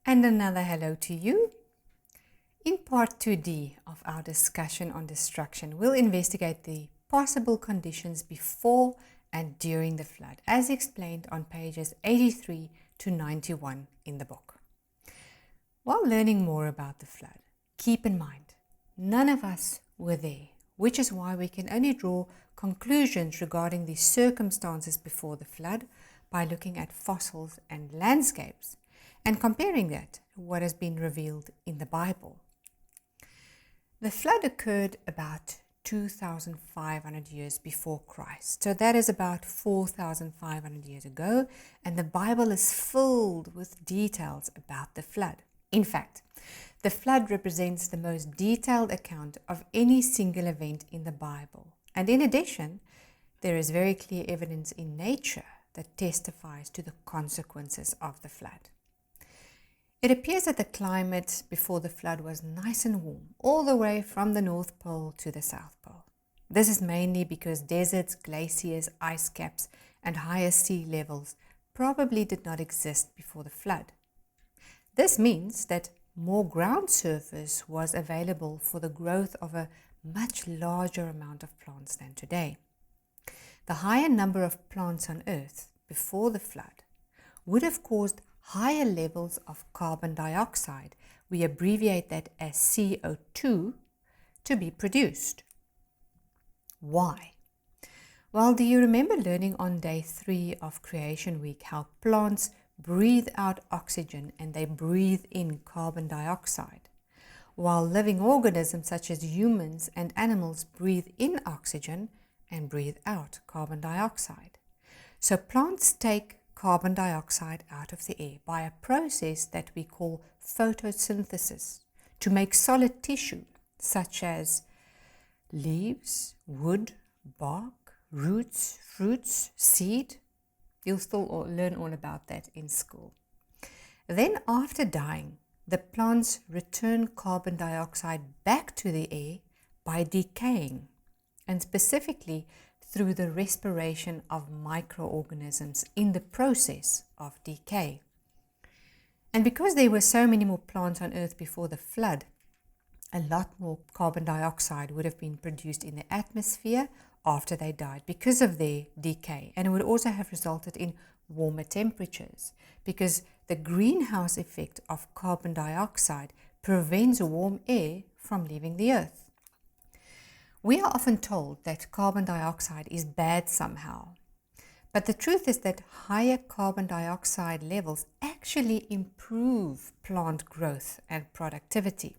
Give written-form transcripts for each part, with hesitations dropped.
And another hello to you. In part 2D of our discussion on destruction, we'll investigate the possible conditions before and during the flood, as explained on pages 83 to 91 in the book. While learning more about the flood, keep in mind, none of us were there, which is why we can only draw conclusions regarding the circumstances before the flood by looking at fossils and landscapes and comparing that to what has been revealed in the Bible. The flood occurred about 2,500 years before Christ. So that is about 4,500 years ago, and the Bible is filled with details about the flood. In fact, the flood represents the most detailed account of any single event in the Bible. And in addition, there is very clear evidence in nature that testifies to the consequences of the flood. It appears that the climate before the flood was nice and warm, all the way from the North Pole to the South Pole. This is mainly because deserts, glaciers, ice caps, and higher sea levels probably did not exist before the flood. This means that more ground surface was available for the growth of a much larger amount of plants than today. The higher number of plants on Earth before the flood would have caused higher levels of carbon dioxide, we abbreviate that as CO2, to be produced. Why? Well, do you remember learning on day 3 of Creation Week how plants breathe out oxygen and they breathe in carbon dioxide, while living organisms such as humans and animals breathe in oxygen and breathe out carbon dioxide? So plants take carbon dioxide out of the air by a process that we call photosynthesis to make solid tissue such as leaves, wood, bark, roots, fruits, seed. You'll still learn all about that in school. Then after dying, the plants return carbon dioxide back to the air by decaying, and specifically through the respiration of microorganisms in the process of decay. And because there were so many more plants on Earth before the flood, a lot more carbon dioxide would have been produced in the atmosphere after they died because of their decay. And it would also have resulted in warmer temperatures because the greenhouse effect of carbon dioxide prevents warm air from leaving the Earth. We are often told that carbon dioxide is bad somehow, but the truth is that higher carbon dioxide levels actually improve plant growth and productivity.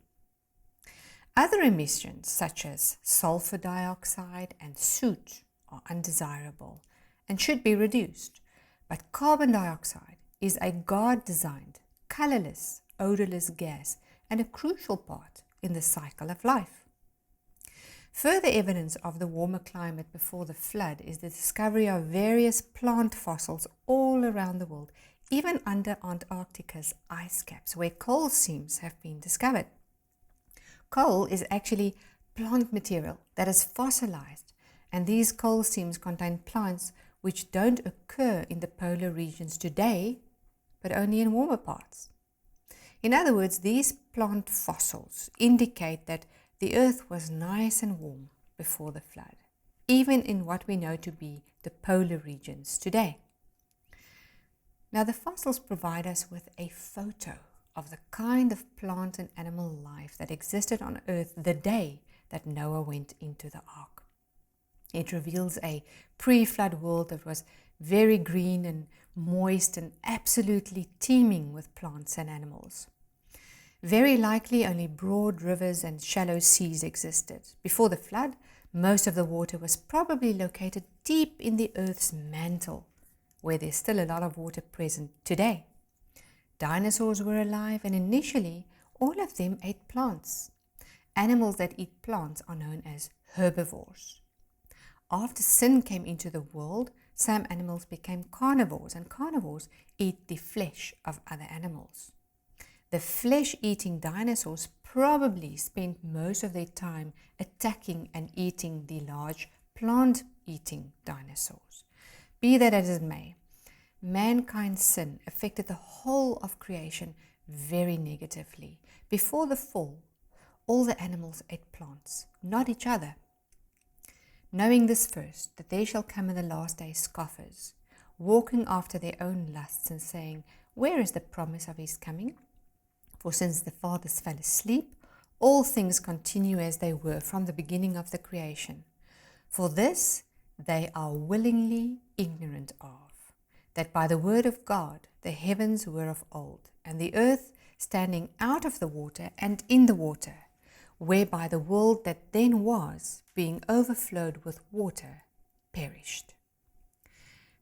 Other emissions such as sulfur dioxide and soot are undesirable and should be reduced, but carbon dioxide is a God-designed, colorless, odorless gas and a crucial part in the cycle of life. Further evidence of the warmer climate before the flood is the discovery of various plant fossils all around the world, even under Antarctica's ice caps, where coal seams have been discovered. Coal is actually plant material that is fossilized, and these coal seams contain plants which don't occur in the polar regions today, but only in warmer parts. In other words, these plant fossils indicate that the Earth was nice and warm before the flood, even in what we know to be the polar regions today. Now, the fossils provide us with a photo of the kind of plant and animal life that existed on Earth the day that Noah went into the ark. It reveals a pre-flood world that was very green and moist and absolutely teeming with plants and animals. Very likely only broad rivers and shallow seas existed. Before the flood, most of the water was probably located deep in the Earth's mantle, where there's still a lot of water present today. Dinosaurs were alive, and initially all of them ate plants. Animals that eat plants are known as herbivores. After sin came into the world, some animals became carnivores, and carnivores eat the flesh of other animals. The flesh-eating dinosaurs probably spent most of their time attacking and eating the large plant-eating dinosaurs. Be that as it may, mankind's sin affected the whole of creation very negatively. Before the fall, all the animals ate plants, not each other. Knowing this first, that there shall come in the last days scoffers, walking after their own lusts and saying, where is the promise of his coming? For since the fathers fell asleep, all things continue as they were from the beginning of the creation. For this they are willingly ignorant of, that by the word of God the heavens were of old, and the earth standing out of the water and in the water, whereby the world that then was, being overflowed with water, perished.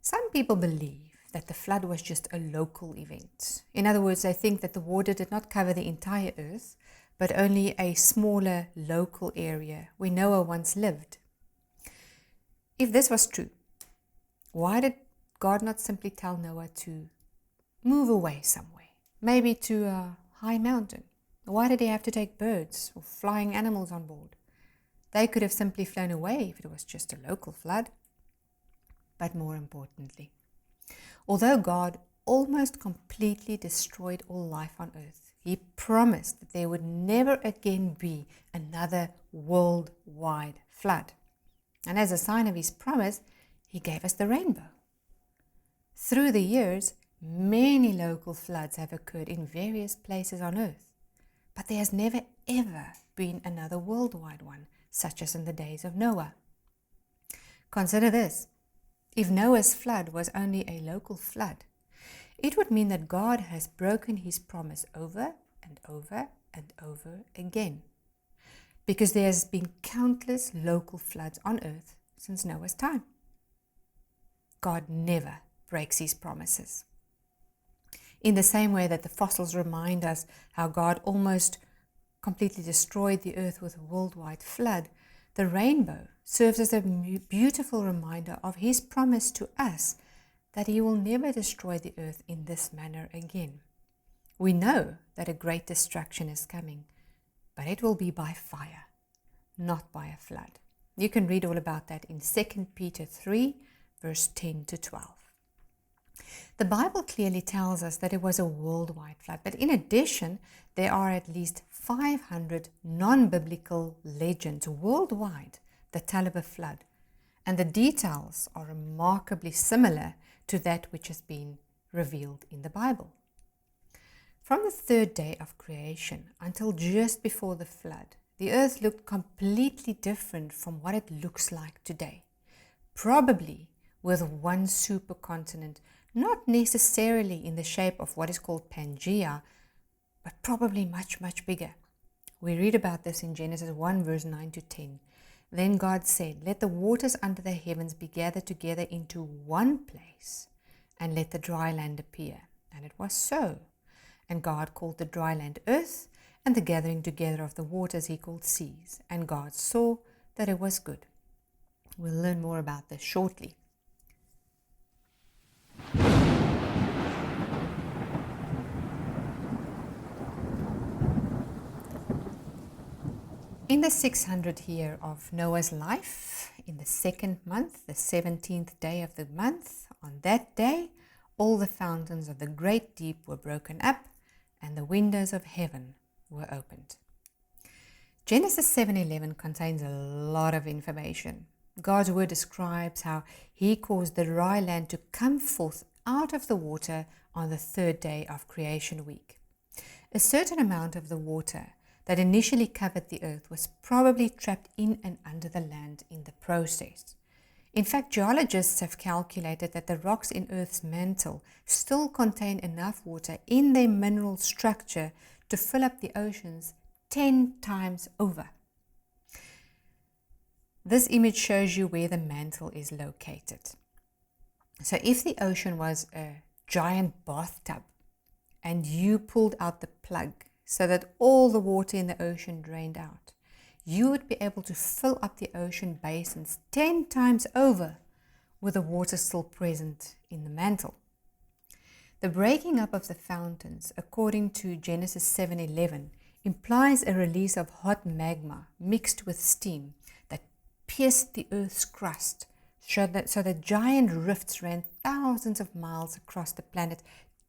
Some people believe that the flood was just a local event. In other words, they think that the water did not cover the entire earth, but only a smaller local area where Noah once lived. If this was true, why did God not simply tell Noah to move away somewhere, maybe to a high mountain? Why did he have to take birds or flying animals on board? They could have simply flown away if it was just a local flood. But more importantly, although God almost completely destroyed all life on earth, he promised that there would never again be another worldwide flood. And as a sign of his promise, he gave us the rainbow. Through the years, many local floods have occurred in various places on earth, but there has never ever been another worldwide one, such as in the days of Noah. Consider this. If Noah's flood was only a local flood, it would mean that God has broken his promise over and over and over again, because there has been countless local floods on earth since Noah's time. God never breaks his promises. In the same way that the fossils remind us how God almost completely destroyed the earth with a worldwide flood, the rainbow serves as a beautiful reminder of his promise to us that he will never destroy the earth in this manner again. We know that a great destruction is coming, but it will be by fire, not by a flood. You can read all about that in 2 Peter 3, verse 10 to 12. The Bible clearly tells us that it was a worldwide flood, but in addition, there are at least 500 non-biblical legends worldwide that tell of a flood, and the details are remarkably similar to that which has been revealed in the Bible. From the third day of creation until just before the flood, the earth looked completely different from what it looks like today, probably with one supercontinent, not necessarily in the shape of what is called Pangaea, but probably much, much bigger. We read about this in Genesis 1, verse 9 to 10. Then God said, let the waters under the heavens be gathered together into one place, and let the dry land appear. And it was so. And God called the dry land earth, and the gathering together of the waters he called seas. And God saw that it was good. We'll learn more about this shortly. In the 600th year of Noah's life, in the second month, the 17th day of the month, on that day, all the fountains of the great deep were broken up, and the windows of heaven were opened. Genesis 7:11 contains a lot of information. God's word describes how he caused the dry land to come forth out of the water on the third day of creation week. A certain amount of the water that initially covered the earth was probably trapped in and under the land in the process. In fact, geologists have calculated that the rocks in Earth's mantle still contain enough water in their mineral structure to fill up the oceans 10 times over. This image shows you where the mantle is located. So if the ocean was a giant bathtub and you pulled out the plug so that all the water in the ocean drained out, you would be able to fill up the ocean basins 10 times over with the water still present in the mantle. The breaking up of the fountains, according to Genesis 7:11, implies a release of hot magma mixed with steam that pierced the earth's crust, so that giant rifts ran thousands of miles across the planet,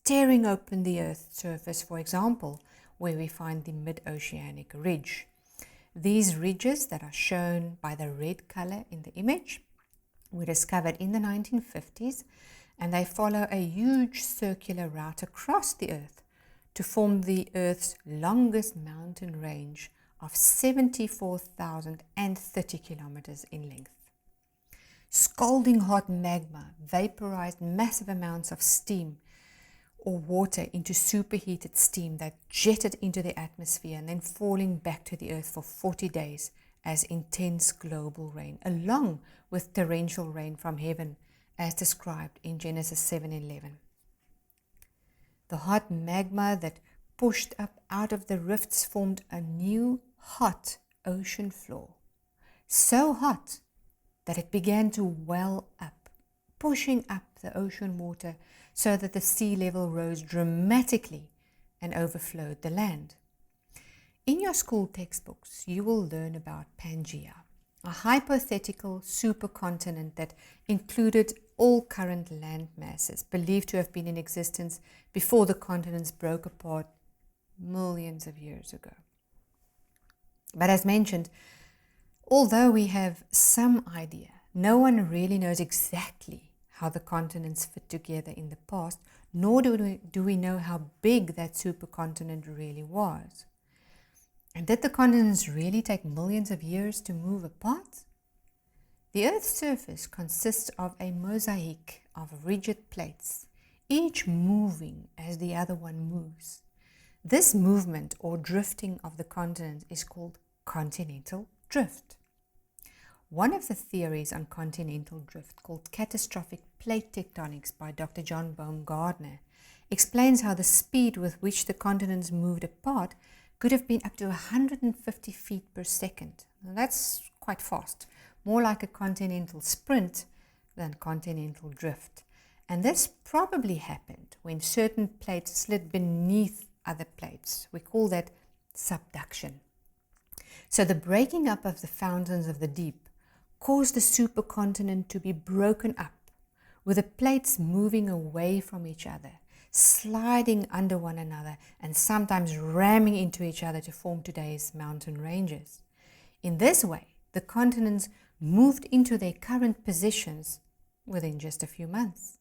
tearing open the Earth's surface, for example, where we find the mid-oceanic ridge. These ridges that are shown by the red color in the image were discovered in the 1950s, and they follow a huge circular route across the Earth to form the Earth's longest mountain range of 74,030 kilometers in length. Scalding hot magma vaporized massive amounts of steam or water into superheated steam that jetted into the atmosphere and then falling back to the Earth for 40 days as intense global rain, along with torrential rain from heaven as described in Genesis 7:11. The hot magma that pushed up out of the rifts formed a new hot ocean floor, so hot that it began to well up, pushing up the ocean water so that the sea level rose dramatically and overflowed the land. In your school textbooks, you will learn about Pangaea, a hypothetical supercontinent that included all current land masses believed to have been in existence before the continents broke apart millions of years ago. But as mentioned, although we have some idea, no one really knows exactly how the continents fit together in the past, nor do we know how big that supercontinent really was. And did the continents really take millions of years to move apart? The Earth's surface consists of a mosaic of rigid plates, each moving as the other one moves. This movement or drifting of the continents is called continental drift. One of the theories on continental drift, called catastrophic plate tectonics by Dr. John Baumgartner, explains how the speed with which the continents moved apart could have been up to 150 feet per second. Now that's quite fast, more like a continental sprint than continental drift. And this probably happened when certain plates slid beneath other plates. We call that subduction. So the breaking up of the fountains of the deep caused the supercontinent to be broken up, with the plates moving away from each other, sliding under one another, and sometimes ramming into each other to form today's mountain ranges. In this way, the continents moved into their current positions within just a few months.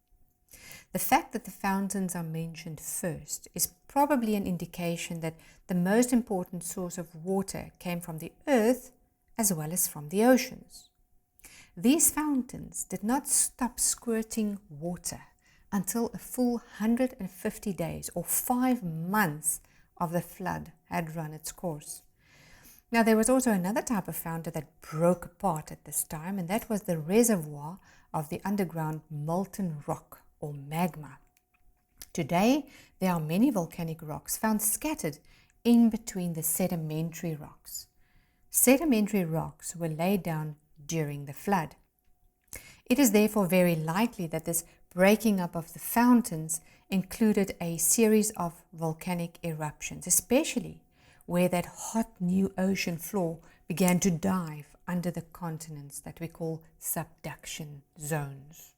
The fact that the fountains are mentioned first is probably an indication that the most important source of water came from the earth as well as from the oceans. These fountains did not stop squirting water until a full 150 days or 5 months of the flood had run its course. Now, there was also another type of fountain that broke apart at this time, and that was the reservoir of the underground molten rock or magma. Today, there are many volcanic rocks found scattered in between the sedimentary rocks. Sedimentary rocks were laid down during the flood. It is therefore very likely that this breaking up of the fountains included a series of volcanic eruptions, especially where that hot new ocean floor began to dive under the continents that we call subduction zones.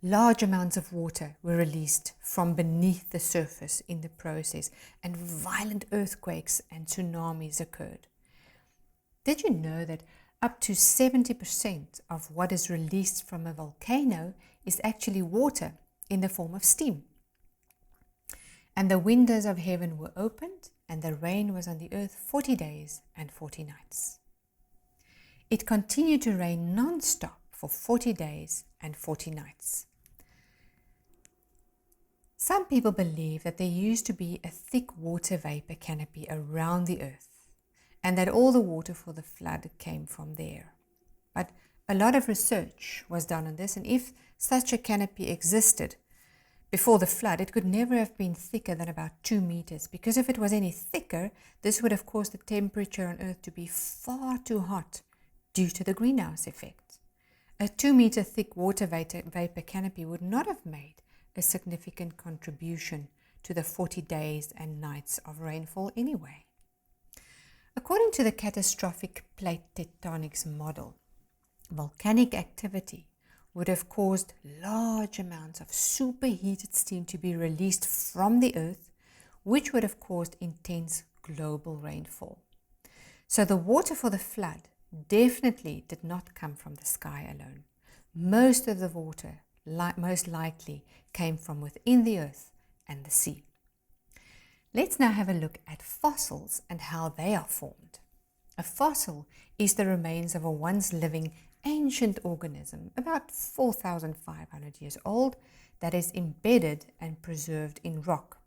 Large amounts of water were released from beneath the surface in the process, and violent earthquakes and tsunamis occurred. Did you know that up to 70% of what is released from a volcano is actually water in the form of steam? And the windows of heaven were opened, and the rain was on the earth 40 days and 40 nights. It continued to rain non-stop for 40 days and 40 nights. Some people believe that there used to be a thick water vapor canopy around the earth, and that all the water for the flood came from there. But a lot of research was done on this, and if such a canopy existed before the flood, it could never have been thicker than about 2 meters, because if it was any thicker, this would have caused the temperature on Earth to be far too hot due to the greenhouse effect. A 2-meter thick water vapor canopy would not have made a significant contribution to the 40 days and nights of rainfall anyway. According to the catastrophic plate tectonics model, volcanic activity would have caused large amounts of superheated steam to be released from the earth, which would have caused intense global rainfall. So the water for the flood definitely did not come from the sky alone. Most of the water most likely came from within the earth and the sea. Let's now have a look at fossils and how they are formed. A fossil is the remains of a once living ancient organism, about 4,500 years old, that is embedded and preserved in rock.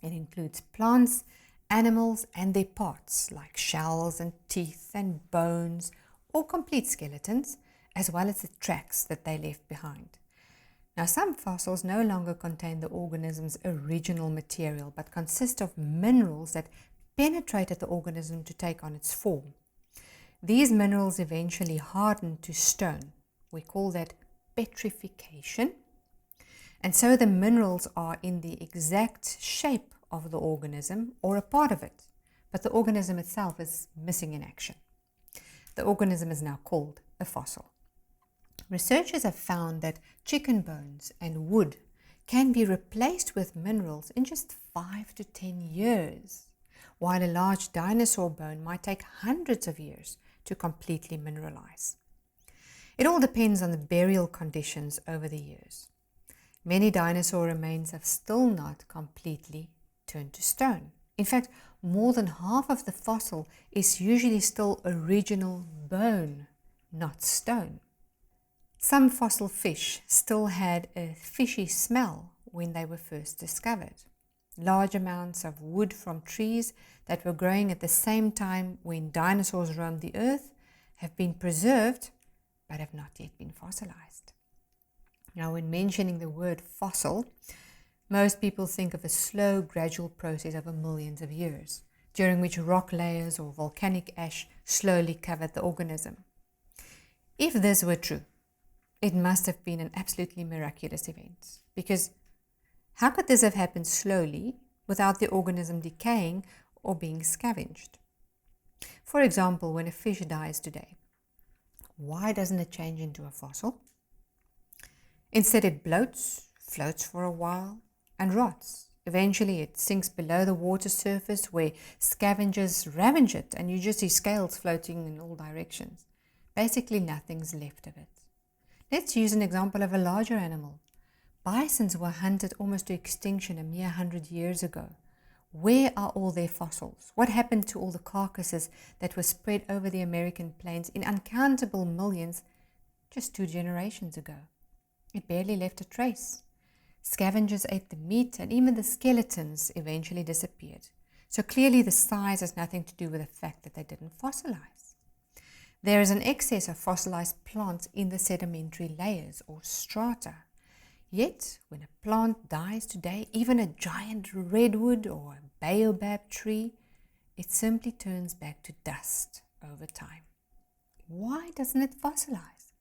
It includes plants, animals and their parts like shells and teeth and bones or complete skeletons, as well as the tracks that they left behind. Now, some fossils no longer contain the organism's original material but consist of minerals that penetrated the organism to take on its form. These minerals eventually harden to stone. We call that petrification. And so the minerals are in the exact shape of the organism or a part of it, but the organism itself is missing in action. The organism is now called a fossil. Researchers have found that chicken bones and wood can be replaced with minerals in just 5 to 10 years, while a large dinosaur bone might take hundreds of years to completely mineralize. It all depends on the burial conditions over the years. Many dinosaur remains have still not completely turned to stone. In fact, more than half of the fossil is usually still original bone, not stone. Some fossil fish still had a fishy smell when they were first discovered. Large amounts of wood from trees that were growing at the same time when dinosaurs roamed the earth have been preserved but have not yet been fossilized. Now, when mentioning the word fossil, most people think of a slow, gradual process over millions of years, during which rock layers or volcanic ash slowly covered the organism. If this were true, it must have been an absolutely miraculous event, because how could this have happened slowly without the organism decaying or being scavenged? For example, when a fish dies today, why doesn't it change into a fossil? Instead, it bloats, floats for a while, and rots. Eventually, it sinks below the water surface where scavengers ravage it, and you just see scales floating in all directions. Basically, nothing's left of it. Let's use an example of a larger animal. Bisons were hunted almost to extinction a mere 100 years ago. Where are all their fossils? What happened to all the carcasses that were spread over the American plains in uncountable millions just 2 generations ago? It barely left a trace. Scavengers ate the meat, and even the skeletons eventually disappeared. So clearly the size has nothing to do with the fact that they didn't fossilize. There is an excess of fossilized plants in the sedimentary layers or strata. Yet, when a plant dies today, even a giant redwood or a baobab tree, it simply turns back to dust over time. Why doesn't it fossilize?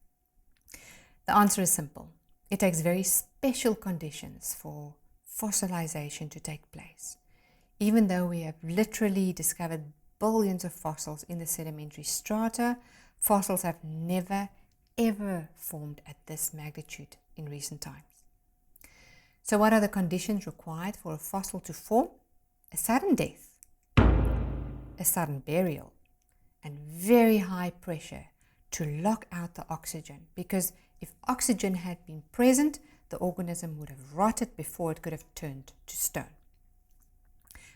The answer is simple. It takes very special conditions for fossilization to take place. Even though we have literally discovered billions of fossils in the sedimentary strata, fossils have never, ever formed at this magnitude in recent times. So what are the conditions required for a fossil to form? A sudden death, a sudden burial, and very high pressure to lock out the oxygen, because if oxygen had been present, the organism would have rotted before it could have turned to stone.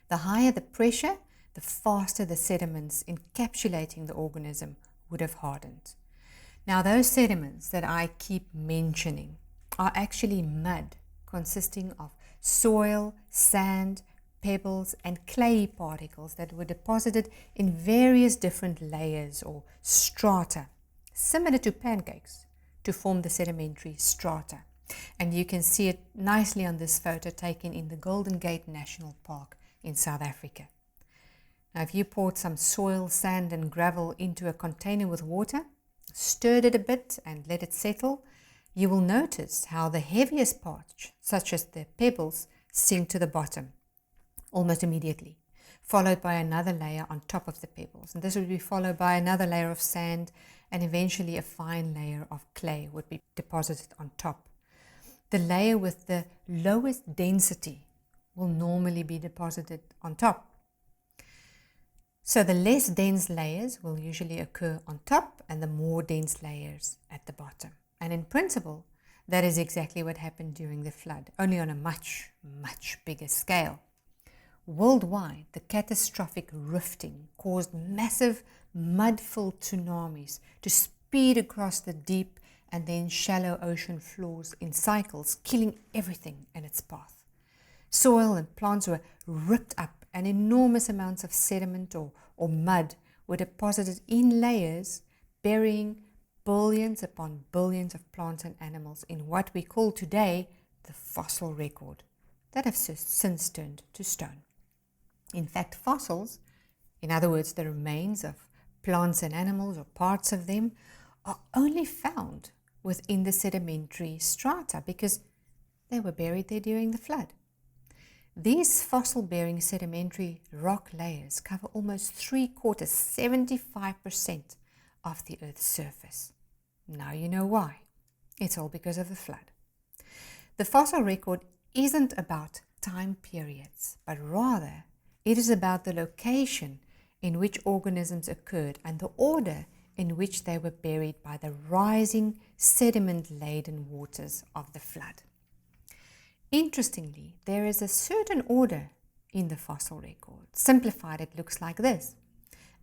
The higher the pressure, the faster the sediments encapsulating the organism would have hardened. Now, those sediments that I keep mentioning are actually mud consisting of soil, sand, pebbles, and clay particles that were deposited in various different layers or strata, similar to pancakes, to form the sedimentary strata. And you can see it nicely on this photo taken in the Golden Gate National Park in South Africa. Now, if you poured some soil, sand, and gravel into a container with water, stirred it a bit, and let it settle, you will notice how the heaviest parts, such as the pebbles, sink to the bottom almost immediately, followed by another layer on top of the pebbles. And this will be followed by another layer of sand and eventually a fine layer of clay would be deposited on top. The layer with the lowest density will normally be deposited on top. So the less dense layers will usually occur on top and the more dense layers at the bottom. And in principle, that is exactly what happened during the flood, only on a much, much bigger scale. Worldwide, the catastrophic rifting caused massive mud-filled tsunamis to speed across the deep and then shallow ocean floors in cycles, killing everything in its path. Soil and plants were ripped up, and enormous amounts of sediment or mud were deposited in layers, burying billions upon billions of plants and animals in what we call today the fossil record, that have since turned to stone. In fact, fossils, in other words, the remains of plants and animals or parts of them, are only found within the sedimentary strata because they were buried there during the flood. These fossil-bearing sedimentary rock layers cover almost 3/4, 75% of the Earth's surface. Now you know why. It's all because of the flood. The fossil record isn't about time periods, but rather it is about the location in which organisms occurred and the order in which they were buried by the rising sediment-laden waters of the flood. Interestingly, there is a certain order in the fossil record. Simplified, it looks like this.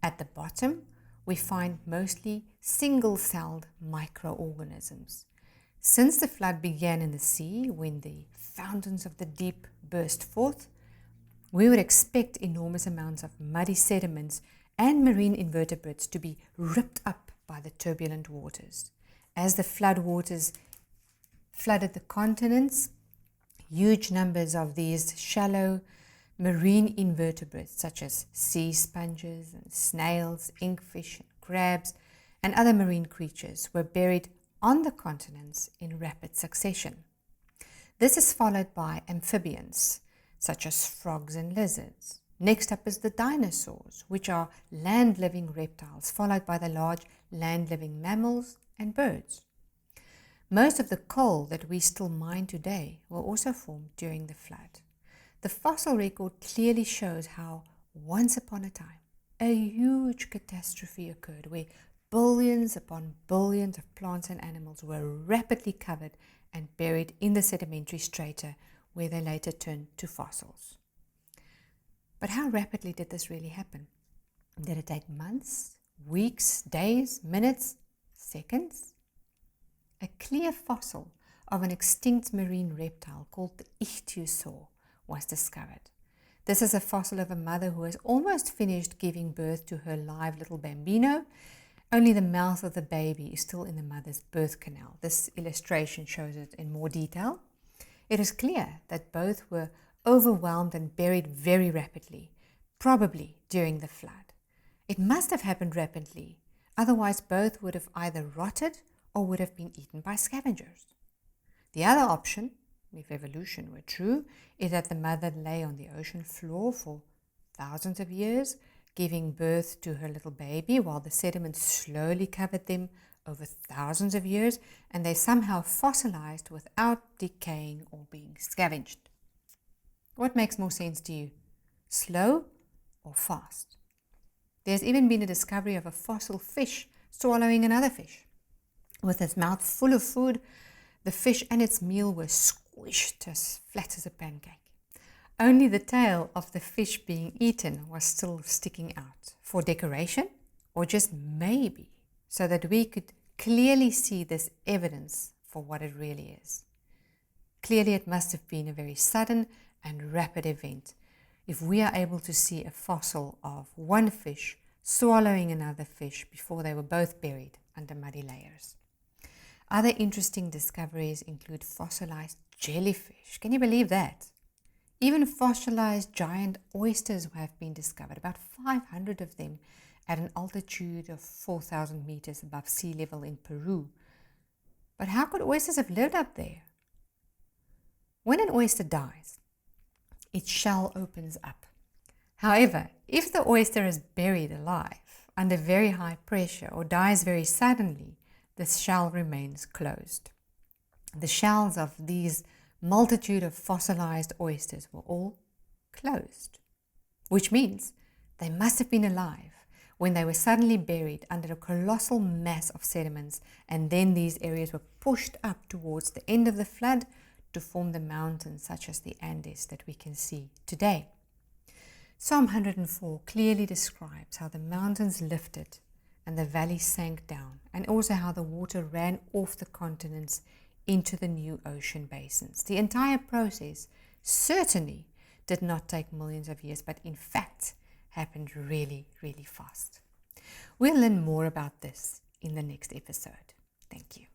At the bottom, we find mostly single-celled microorganisms. Since the flood began in the sea, when the fountains of the deep burst forth, we would expect enormous amounts of muddy sediments and marine invertebrates to be ripped up by the turbulent waters. As the flood waters flooded the continents, huge numbers of these shallow marine invertebrates, such as sea sponges and snails, inkfish and crabs, and other marine creatures, were buried on the continents in rapid succession. This is followed by amphibians, such as frogs and lizards. Next up is the dinosaurs, which are land-living reptiles, followed by the large land-living mammals and birds. Most of the coal that we still mine today were also formed during the flood. The fossil record clearly shows how, once upon a time, a huge catastrophe occurred where billions upon billions of plants and animals were rapidly covered and buried in the sedimentary strata, where they later turned to fossils. But how rapidly did this really happen? Did it take months, weeks, days, minutes, seconds? A clear fossil of an extinct marine reptile called the ichthyosaur was discovered. This is a fossil of a mother who has almost finished giving birth to her live little bambino. Only the mouth of the baby is still in the mother's birth canal. This illustration shows it in more detail. It is clear that both were overwhelmed and buried very rapidly, probably during the flood. It must have happened rapidly, otherwise both would have either rotted or would have been eaten by scavengers. The other option, if evolution were true, is that the mother lay on the ocean floor for thousands of years, giving birth to her little baby while the sediment slowly covered them over thousands of years, and they somehow fossilized without decaying or being scavenged. What makes more sense to you? Slow or fast? There's even been a discovery of a fossil fish swallowing another fish. With its mouth full of food, the fish and its meal were squished as flat as a pancake. Only the tail of the fish being eaten was still sticking out, for decoration, or just maybe so that we could clearly see this evidence for what it really is. Clearly, it must have been a very sudden and rapid event if we are able to see a fossil of one fish swallowing another fish before they were both buried under muddy layers. Other interesting discoveries include fossilized jellyfish. Can you believe that? Even fossilized giant oysters have been discovered, about 500 of them at an altitude of 4,000 meters above sea level in Peru. But how could oysters have lived up there? When an oyster dies, its shell opens up. However, if the oyster is buried alive, under very high pressure or dies very suddenly, the shell remains closed. The shells of these multitude of fossilized oysters were all closed, which means they must have been alive when they were suddenly buried under a colossal mass of sediments, and then these areas were pushed up towards the end of the flood to form the mountains such as the Andes that we can see today. Psalm 104 clearly describes how the mountains lifted and the valleys sank down, and also how the water ran off the continents into the new ocean basins. The entire process certainly did not take millions of years, but in fact happened really, really fast. We'll learn more about this in the next episode. Thank you.